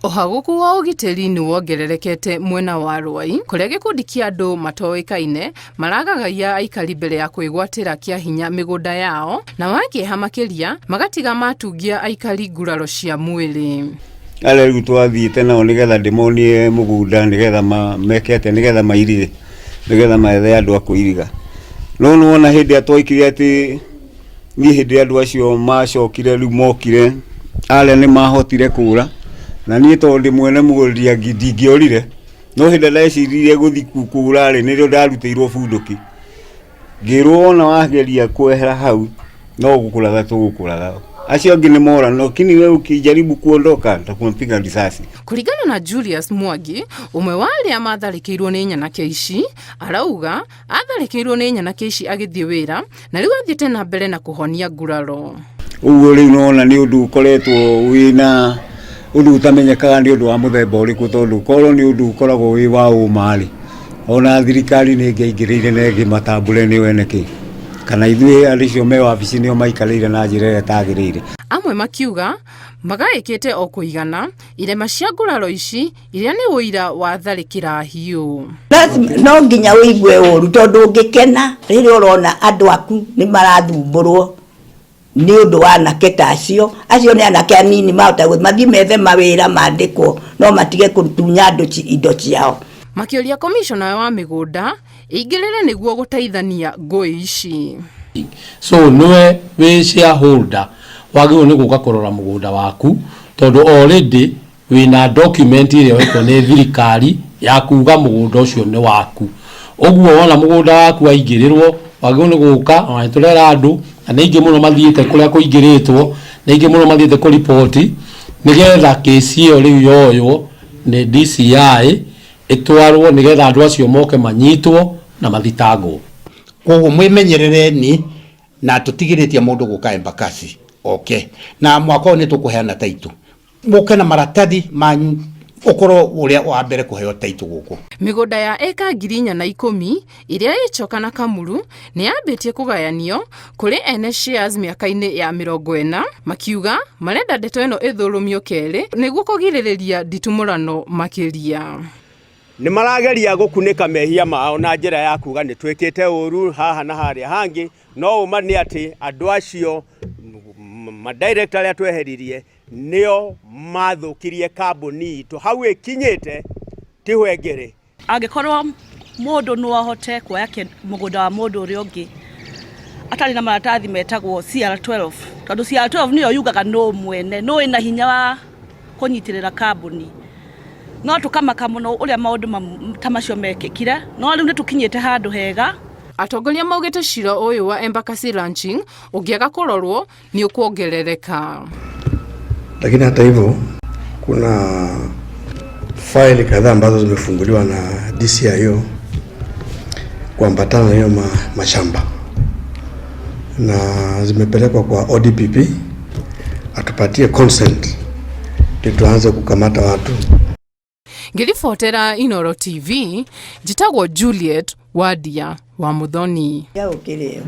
Uhaguku wa ugitiri ni wongererekete mwena wa Rwai kuria gikundi kia andu matoikaine maragagaia aikari mbere ya kwigwatira kia hinya migunda yao na makieha makiria magatiga matungia aikari nguraro cia mwiri. Ale riu twathiite nao nigetha ndimonie mugunda nigetha mekete nigetha mairige nigetha maethe andu akuiriga no wona hindi atwaikire ati ni hindi andu acio macokire riu mokire ale ni mahotire kura na ni to ndi mwene muguria ndingiorire no hindi ndeciririe guthi kura ri nirio ndarutĩirwo bunduki ngirwo ona wageria kwehera hau no gukuraga tugukuraga acio angi ni mora no kini wewe ukijaribu kuondoka nitakumpiga risasi. Kuringana na Julius Mwangi, umwe wa aria matharikirwo ni nyanake ici, arauga atharikirwo ni nyanake ici agithie wira na riu athiete na mbere na kuhonia nguraro. Uguo riu nona ni undu ukoretwo wina undu utamenyekaga ni undu wa muthemba uriku tondu korwo ni undu ukoragwo wi wa umari ona thirikari ni ngeingirire na ngimatambure ni weneki kana ithuĩ aricio me wabici nio maikarĩire na njĩra ĩrĩa tagĩrĩire. Amwe makiuga magaĩkĩte o kũigana irema cia nguraro ici iria nĩ ũira wa tharĩkĩra hiũ. No nginya wĩigue ũru tondũ ũngĩkena rĩrĩa ũrona andũ aku nĩ marathumburwo nĩ ũndũ wa anake ta acio nĩ anake anini mahota mathiĩ methe mawĩra mandĩkwo no matige kũtunya andũ indo ciao. Makĩũria komishona wa mĩgũnda ingĩrĩre nĩguo gũteithania ngũĩ ici. So niwe wĩ shareholder wagĩrĩirwo nĩ gũka kũrora mũgũnda waku tondũ already wĩna document ĩrĩa wetwo nĩ thirikari ya kuga mũgũnda ũcio nĩ waku. Ũguo wona mũgũnda waku waingĩrĩrwo wagĩrĩirwo nĩ gũka ona tũrera andũ na ingĩ mũno mathiĩte kũrĩa kũingĩrĩtwo na ingĩ mũno mathiĩte kũripoti nigetha kesi ĩyo rĩu yoywo nĩ DCI itwarwo nigetha andu acio moke manyitwo na mathitangwo. Koguo mwimenyerereni na tutigiritie mundu guka Embakasi okay na mwako ni tukuheana taitu muke na maratathi manyu ukoro uria wa mbere kuheo taitu guku. Migunda ya eka 410 iria icoka na Kamuru ni yambitie kugayanio kuri ene shares miaka-ini ya 40 makiuga marenda ndeto ino ithurumio keri niguo kugiririria nditumurano makiria. Ni marageria gukunika mehia mao na njira ya kuga ni twikite uru haha na haria hangi no uma ni ati andu acio ma director ya tweheririe nio mathukirie kambuni itu hau ikinyite tihwengere angikorwo mundu no ahote kuoya mugunda wa mundu uri ungi atari na maratathi metagwo CR12 tondu CR12 niyo yugaga no mwene no ina hinya wa kunyitirira kambuni no tukamaka muno uria maundu tamacio mekikire no riu nitukinyite handu hega. Atongoria maugite ciro uyu wa Embakasi Ranching ungiaga kurorwo ni ukuongerereka. Lakini hata hivyo kuna faili kadhaa ambazo zimefunguliwa na DCIO kuambatana na hiyo mashamba na zimepelekwa kwa ODPP atupatie consent ndio tuanze kukamata watu. Ngiribotera Inooro TV njitagwo Juliet Wadia wa Muthoni. Ya ukireo.